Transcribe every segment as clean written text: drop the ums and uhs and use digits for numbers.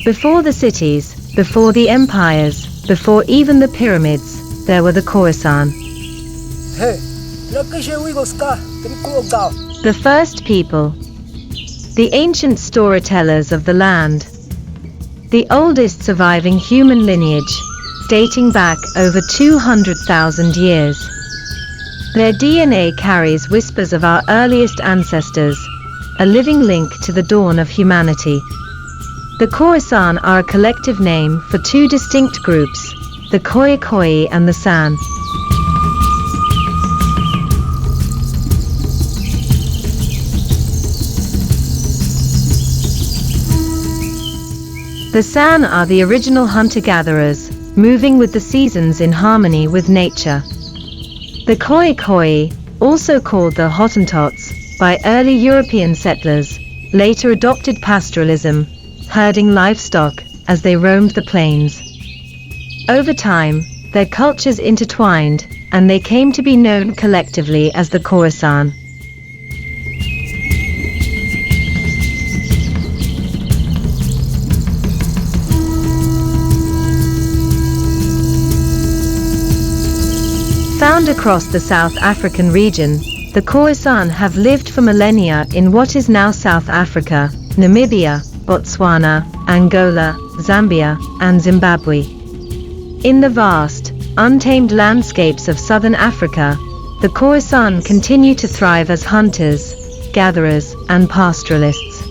Before the cities, before the empires, before even the pyramids, there were the Khoisan. The first people. The ancient storytellers of the land. The oldest surviving human lineage, dating back over 200,000 years. Their DNA carries whispers of our earliest ancestors, a living link to the dawn of humanity. The Khoisan are a collective name for two distinct groups, the KhoiKhoi and the San. The San are the original hunter-gatherers, moving with the seasons in harmony with nature. The KhoiKhoi, also called the Hottentots, by early European settlers, later adopted pastoralism, herding livestock as they roamed the plains. Over time, their cultures intertwined, and they came to be known collectively as the Khoisan. Found across the South African region, the Khoisan have lived for millennia in what is now South Africa, Namibia, Botswana, Angola, Zambia, and Zimbabwe. In the vast, untamed landscapes of southern Africa, the Khoisan continue to thrive as hunters, gatherers, and pastoralists.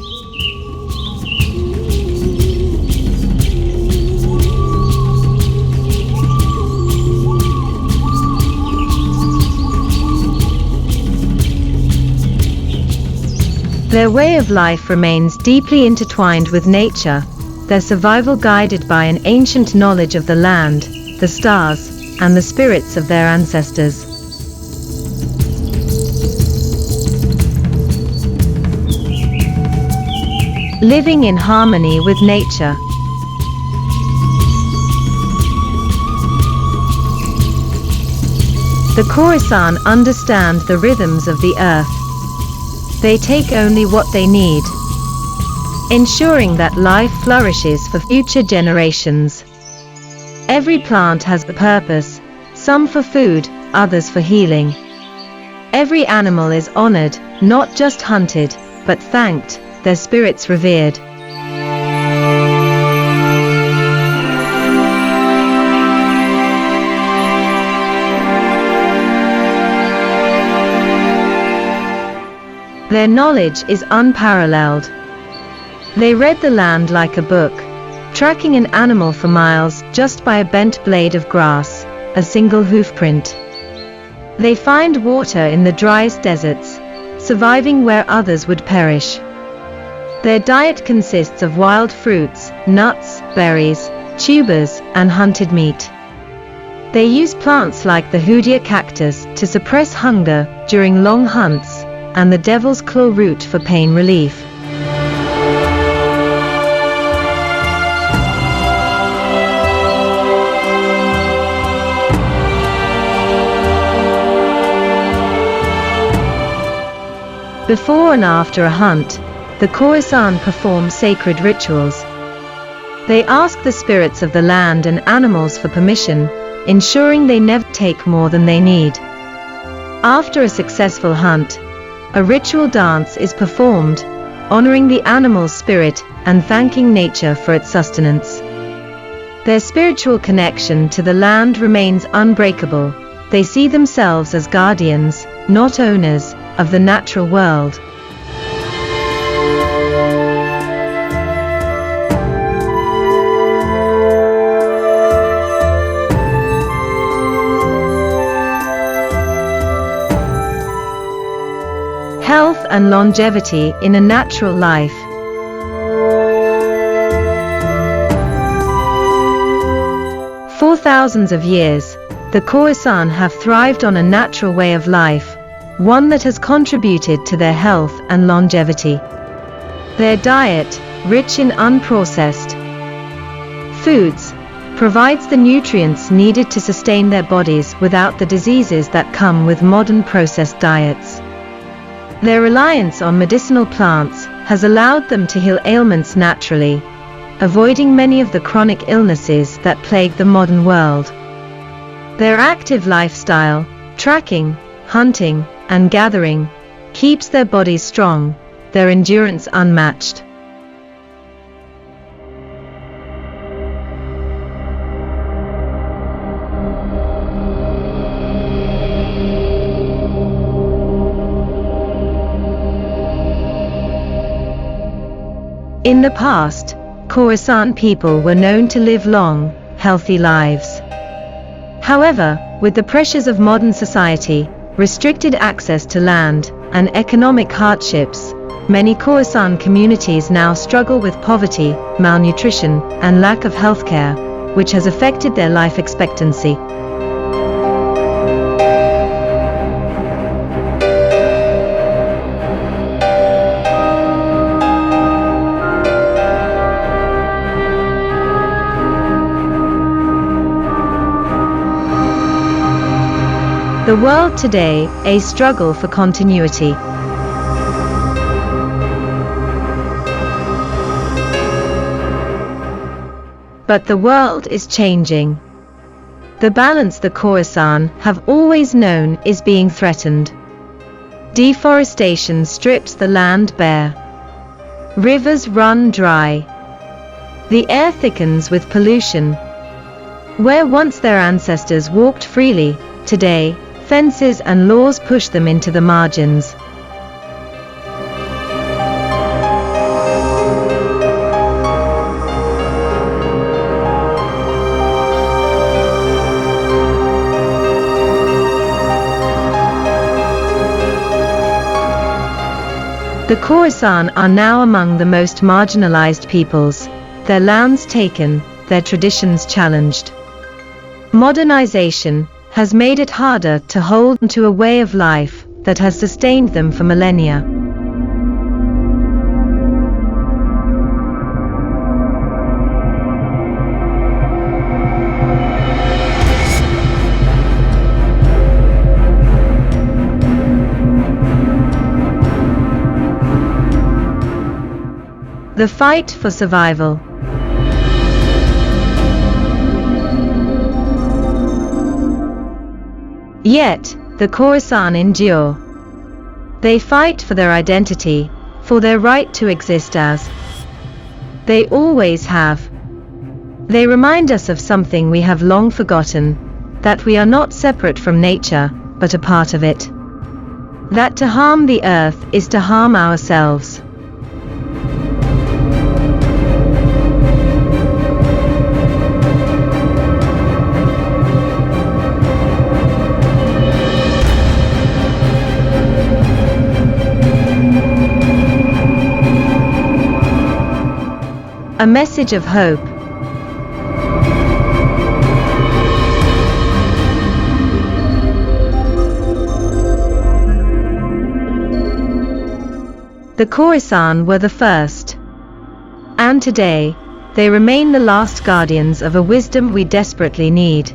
Their way of life remains deeply intertwined with nature, their survival guided by an ancient knowledge of the land, the stars, and the spirits of their ancestors. Living in harmony with nature. The Khoisan understand the rhythms of the earth. They take only what they need, ensuring that life flourishes for future generations. Every plant has a purpose, some for food, others for healing. Every animal is honored, not just hunted, but thanked, their spirits revered. Their knowledge is unparalleled. They read the land like a book, tracking an animal for miles just by a bent blade of grass, a single hoofprint. They find water in the driest deserts, surviving where others would perish. Their diet consists of wild fruits, nuts, berries, tubers, and hunted meat. They use plants like the hoodia cactus to suppress hunger during long hunts, and the devil's claw root for pain relief. Before and after a hunt, the Khoisan perform sacred rituals. They ask the spirits of the land and animals for permission, ensuring they never take more than they need. After a successful hunt, a ritual dance is performed, honoring the animal's spirit and thanking nature for its sustenance. Their spiritual connection to the land remains unbreakable. They see themselves as guardians, not owners, of the natural world. Health and longevity in a natural life. For thousands of years, the Khoisan have thrived on a natural way of life, one that has contributed to their health and longevity. Their diet, rich in unprocessed foods, provides the nutrients needed to sustain their bodies without the diseases that come with modern processed diets. Their reliance on medicinal plants has allowed them to heal ailments naturally, avoiding many of the chronic illnesses that plague the modern world. Their active lifestyle, tracking, hunting, and gathering, keeps their bodies strong, their endurance unmatched. In the past, Khoisan people were known to live long, healthy lives. However, with the pressures of modern society, restricted access to land, and economic hardships, many Khoisan communities now struggle with poverty, malnutrition, and lack of healthcare, which has affected their life expectancy. The world today, a struggle for continuity. But the world is changing. The balance the Khoisan have always known is being threatened. Deforestation strips the land bare. Rivers run dry. The air thickens with pollution. Where once their ancestors walked freely, today, fences and laws push them into the margins. The Khoisan are now among the most marginalized peoples, their lands taken, their traditions challenged. Modernization has made it harder to hold on to a way of life that has sustained them for millennia. The fight for survival. Yet, the Khoisan endure. They fight for their identity, for their right to exist as they always have. They remind us of something we have long forgotten, that we are not separate from nature, but a part of it. That to harm the earth is to harm ourselves. A message of hope. The Khoisan were the first, and today, they remain the last guardians of a wisdom we desperately need.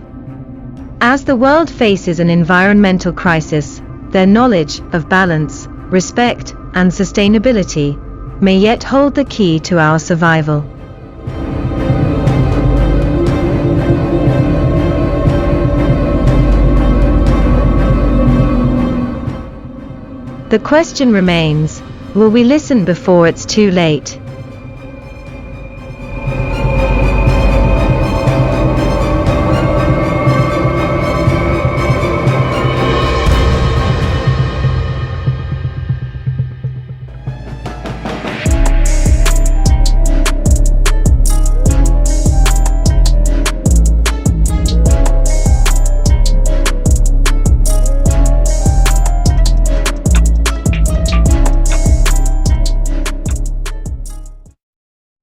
As the world faces an environmental crisis, their knowledge of balance, respect, and sustainability may yet hold the key to our survival. The question remains, will we listen before it's too late?